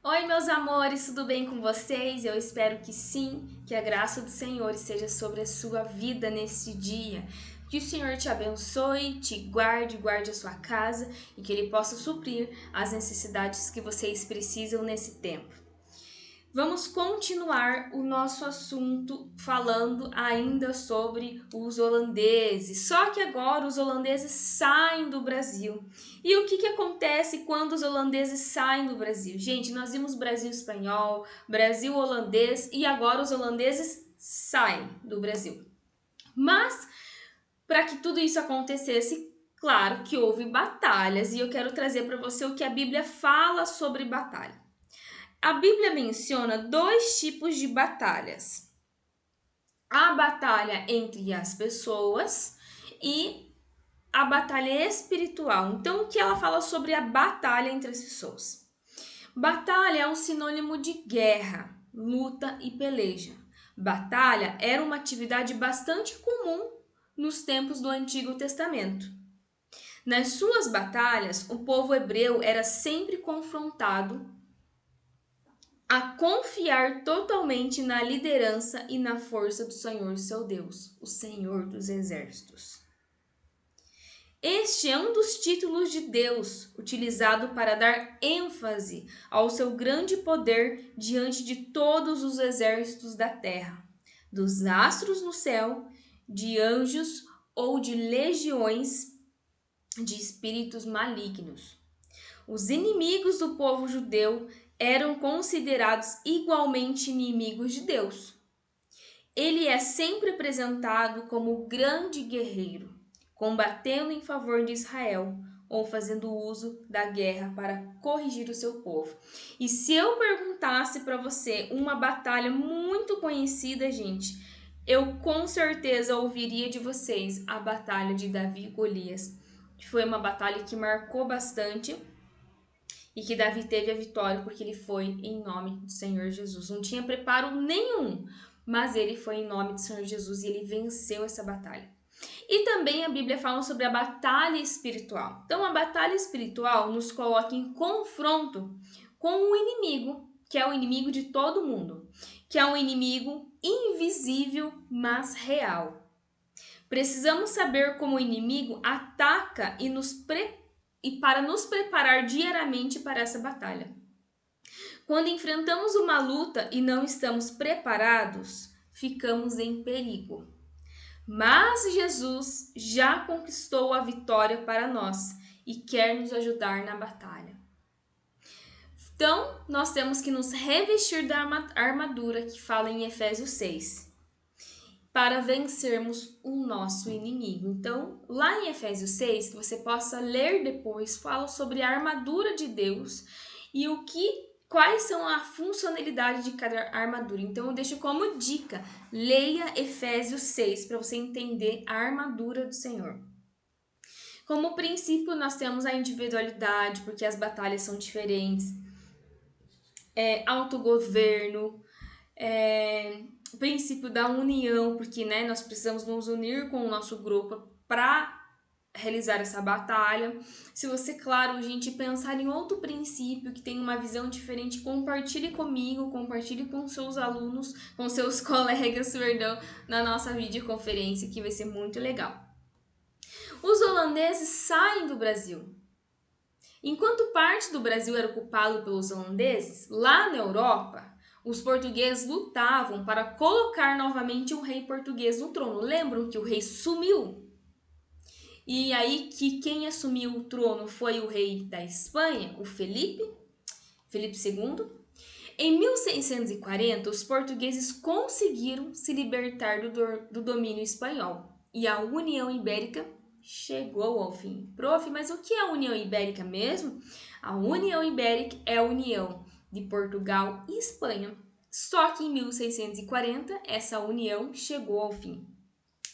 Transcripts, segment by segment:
Oi, meus amores, tudo bem com vocês? Eu espero que sim, que a graça do Senhor esteja sobre a sua vida neste dia. Que o Senhor te abençoe, te guarde, guarde a sua casa e que Ele possa suprir as necessidades que vocês precisam nesse tempo. Vamos continuar o nosso assunto falando ainda sobre os holandeses. Só que agora os holandeses saem do Brasil. E o que acontece quando os holandeses saem do Brasil? Gente, nós vimos Brasil espanhol, Brasil holandês e agora os holandeses saem do Brasil. Mas para que tudo isso acontecesse, claro que houve batalhas e eu quero trazer para você o que a Bíblia fala sobre batalha. A Bíblia menciona dois tipos de batalhas: a batalha entre as pessoas e a batalha espiritual. Então, o que ela fala sobre a batalha entre as pessoas? Batalha é um sinônimo de guerra, luta e peleja. Batalha era uma atividade bastante comum nos tempos do Antigo Testamento. Nas suas batalhas, o povo hebreu era sempre confrontado a confiar totalmente na liderança e na força do Senhor seu Deus, o Senhor dos Exércitos. Este é um dos títulos de Deus utilizado para dar ênfase ao seu grande poder diante de todos os exércitos da terra, dos astros no céu, de anjos ou de legiões de espíritos malignos. Os inimigos do povo judeu eram considerados igualmente inimigos de Deus. Ele é sempre apresentado como o grande guerreiro, combatendo em favor de Israel ou fazendo uso da guerra para corrigir o seu povo. E se eu perguntasse para você uma batalha muito conhecida, gente, eu com certeza ouviria de vocês a batalha de Davi e Golias, que foi uma batalha que marcou bastante e que Davi teve a vitória porque ele foi em nome do Senhor Jesus. Não tinha preparo nenhum, mas ele foi em nome do Senhor Jesus e ele venceu essa batalha. E também a Bíblia fala sobre a batalha espiritual. Então, a batalha espiritual nos coloca em confronto com o inimigo, que é o inimigo de todo mundo, que é um inimigo invisível, mas real. Precisamos saber como o inimigo ataca e para nos preparar diariamente para essa batalha. Quando enfrentamos uma luta e não estamos preparados, ficamos em perigo. Mas Jesus já conquistou a vitória para nós e quer nos ajudar na batalha. Então, nós temos que nos revestir da armadura que fala em Efésios 6, para vencermos o nosso inimigo. Então, lá em Efésios 6, que você possa ler depois, fala sobre a armadura de Deus e quais são a funcionalidade de cada armadura. Então, eu deixo como dica, leia Efésios 6 para você entender a armadura do Senhor. Como princípio, nós temos a individualidade, porque as batalhas são diferentes, autogoverno, o princípio da união, porque nós precisamos nos unir com o nosso grupo para realizar essa batalha. Se você, claro, gente, pensar em outro princípio que tem uma visão diferente, compartilhe comigo, compartilhe com seus alunos, com seus colegas, perdão, na nossa videoconferência, que vai ser muito legal. Os holandeses saem do Brasil. Enquanto parte do Brasil era ocupado pelos holandeses, lá na Europa, os portugueses lutavam para colocar novamente o rei português no trono. Lembram que o rei sumiu? E aí que quem assumiu o trono foi o rei da Espanha, o Felipe II. Em 1640, os portugueses conseguiram se libertar do domínio espanhol e a União Ibérica chegou ao fim. Prof, mas o que é a União Ibérica mesmo? A União Ibérica é a união de Portugal e Espanha. Só que em 1640 essa união chegou ao fim.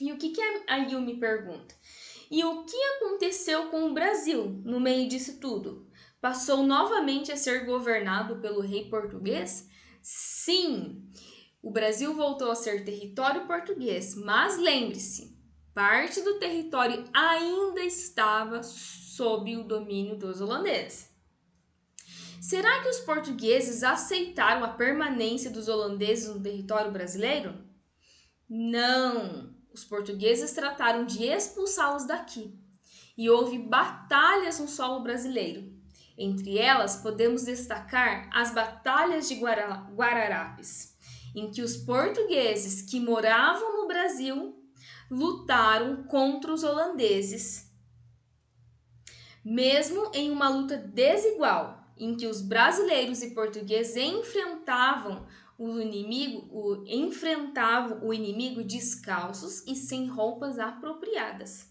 E o que a Yumi pergunta? E o que aconteceu com o Brasil no meio disso tudo? Passou novamente a ser governado pelo rei português? Sim, o Brasil voltou a ser território português, mas lembre-se, parte do território ainda estava sob o domínio dos holandeses. Será que os portugueses aceitaram a permanência dos holandeses no território brasileiro? Não! Os portugueses trataram de expulsá-los daqui e houve batalhas no solo brasileiro. Entre elas, podemos destacar as batalhas de Guararapes, em que os portugueses que moravam no Brasil lutaram contra os holandeses. Mesmo em uma luta desigual, em que os brasileiros e portugueses enfrentavam o inimigo descalços e sem roupas apropriadas.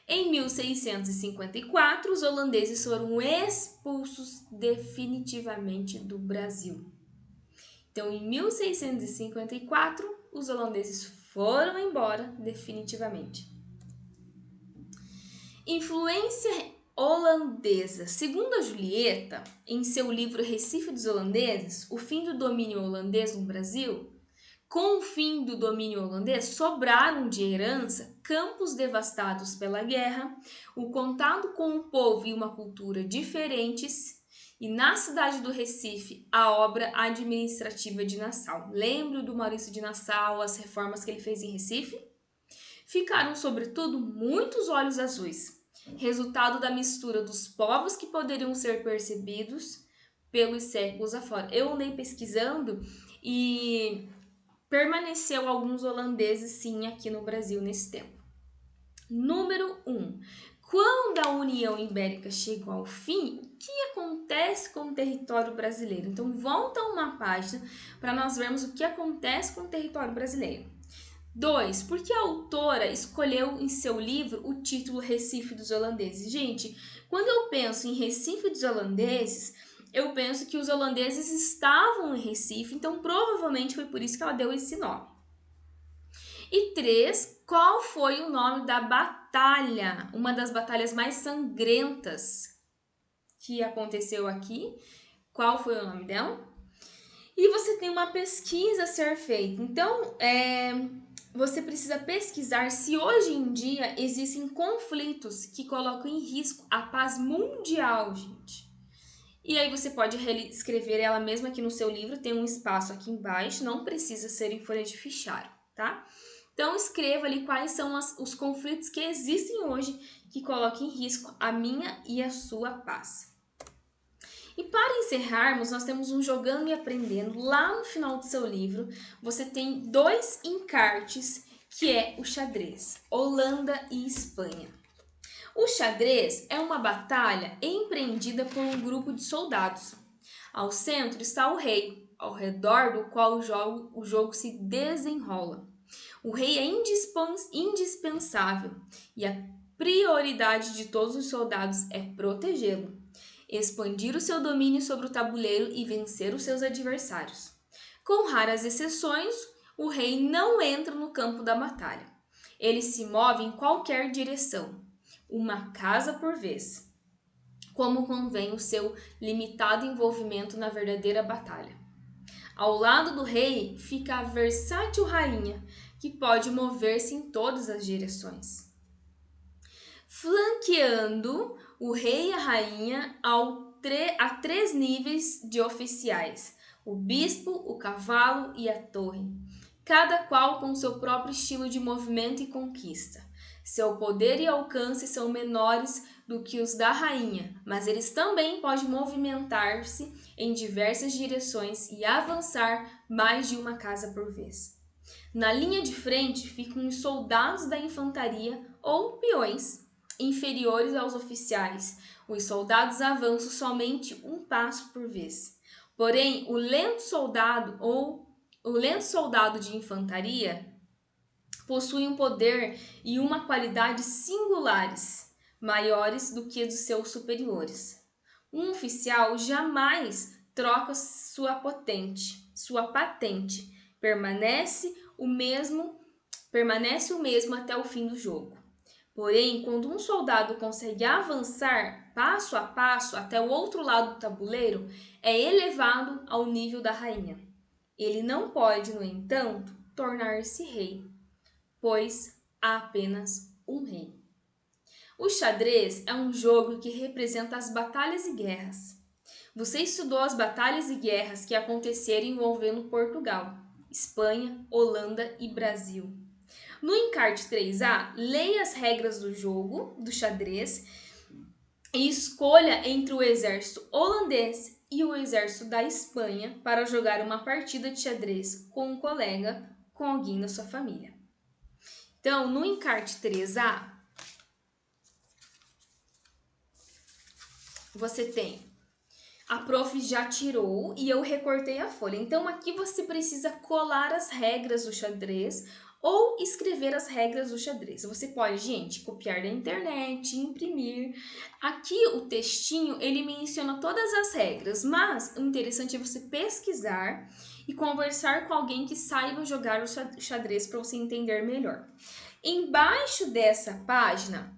Em 1654, os holandeses foram expulsos definitivamente do Brasil. Então, em 1654, os holandeses foram embora definitivamente. Influência holandesa. Segundo a Julieta, em seu livro Recife dos Holandeses, o fim do domínio holandês no Brasil, com o fim do domínio holandês, sobraram de herança campos devastados pela guerra, o contato com um povo e uma cultura diferentes, e na cidade do Recife, a obra administrativa de Nassau. Lembro do Maurício de Nassau, as reformas que ele fez em Recife? Ficaram, sobretudo, muitos olhos azuis, resultado da mistura dos povos que poderiam ser percebidos pelos séculos afora. Eu andei pesquisando e permaneceu alguns holandeses sim aqui no Brasil nesse tempo. Número 1. Quando a União Ibérica chegou ao fim, o que acontece com o território brasileiro? Então, volta uma página para nós vermos o que acontece com o território brasileiro. 2. Por que a autora escolheu em seu livro o título Recife dos Holandeses? Gente, quando eu penso em Recife dos Holandeses, eu penso que os holandeses estavam em Recife, então provavelmente foi por isso que ela deu esse nome. E 3. Qual foi o nome da batalha? Uma das batalhas mais sangrentas que aconteceu aqui. Qual foi o nome dela? E você tem uma pesquisa a ser feita. Então, você precisa pesquisar se hoje em dia existem conflitos que colocam em risco a paz mundial, gente. E aí você pode escrever ela mesma aqui no seu livro, tem um espaço aqui embaixo, não precisa ser em folha de fichário, tá? Então escreva ali quais são os conflitos que existem hoje que colocam em risco a minha e a sua paz. E para encerrarmos, nós temos um Jogando e Aprendendo. Lá no final do seu livro, você tem 2 encartes, que é o xadrez, Holanda e Espanha. O xadrez é uma batalha empreendida por um grupo de soldados. Ao centro está o rei, ao redor do qual o jogo se desenrola. O rei é indispensável e a prioridade de todos os soldados é protegê-lo, expandir o seu domínio sobre o tabuleiro e vencer os seus adversários. Com raras exceções, o rei não entra no campo da batalha. Ele se move em qualquer direção, uma casa por vez, como convém o seu limitado envolvimento na verdadeira batalha. Ao lado do rei fica a versátil rainha, que pode mover-se em todas as direções. Flanqueando o rei e a rainha a 3 níveis de oficiais: o bispo, o cavalo e a torre, cada qual com seu próprio estilo de movimento e conquista. Seu poder e alcance são menores do que os da rainha, mas eles também podem movimentar-se em diversas direções e avançar mais de uma casa por vez. Na linha de frente ficam os soldados da infantaria ou peões, inferiores aos oficiais. Os soldados avançam somente um passo por vez. Porém, o lento soldado de infantaria possui um poder e uma qualidade singulares, maiores do que dos seus superiores. Um oficial jamais troca sua patente, permanece o mesmo até o fim do jogo. Porém, quando um soldado consegue avançar passo a passo até o outro lado do tabuleiro, é elevado ao nível da rainha. Ele não pode, no entanto, tornar-se rei, pois há apenas um rei. O xadrez é um jogo que representa as batalhas e guerras. Você estudou as batalhas e guerras que aconteceram envolvendo Portugal, Espanha, Holanda e Brasil. No encarte 3A, leia as regras do jogo do xadrez e escolha entre o exército holandês e o exército da Espanha para jogar uma partida de xadrez com um colega, com alguém da sua família. Então, no encarte 3A, você tem a prof já tirou e eu recortei a folha. Então, aqui você precisa colar as regras do xadrez ou escrever as regras do xadrez. Você pode, gente, copiar da internet, imprimir. Aqui o textinho, ele menciona todas as regras, mas o interessante é você pesquisar e conversar com alguém que saiba jogar o xadrez para você entender melhor. Embaixo dessa página,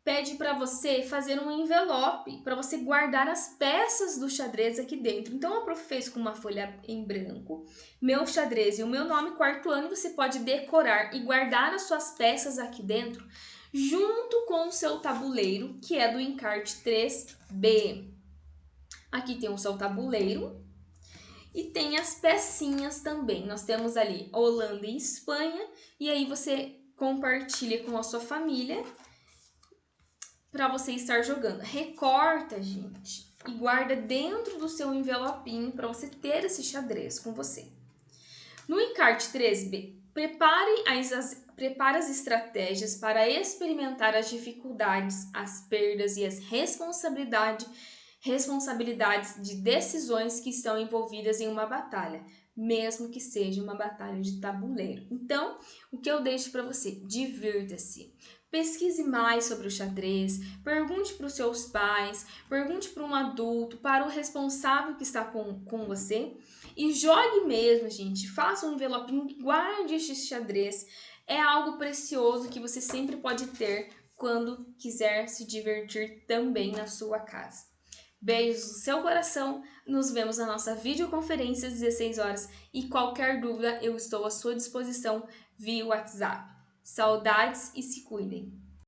pede para você fazer um envelope para você guardar as peças do xadrez aqui dentro. Então a prof fez com uma folha em branco, meu xadrez e o meu nome, quarto ano, e você pode decorar e guardar as suas peças aqui dentro, junto com o seu tabuleiro, que é do encarte 3B. Aqui tem o seu tabuleiro e tem as pecinhas também. Nós temos ali Holanda e Espanha, e aí você compartilha com a sua família para você estar jogando. Recorta, gente, e guarda dentro do seu envelopinho para você ter esse xadrez com você. No encarte 3B, prepare as estratégias para experimentar as dificuldades, as perdas e as responsabilidades de decisões que estão envolvidas em uma batalha, mesmo que seja uma batalha de tabuleiro. Então, o que eu deixo para você? Divirta-se. Pesquise mais sobre o xadrez, pergunte para os seus pais, pergunte para um adulto, para o responsável que está com você e jogue mesmo, gente. Faça um envelopinho, guarde este xadrez. É algo precioso que você sempre pode ter quando quiser se divertir também na sua casa. Beijos no seu coração, nos vemos na nossa videoconferência às 16 horas e qualquer dúvida eu estou à sua disposição via WhatsApp. Saudades e se cuidem!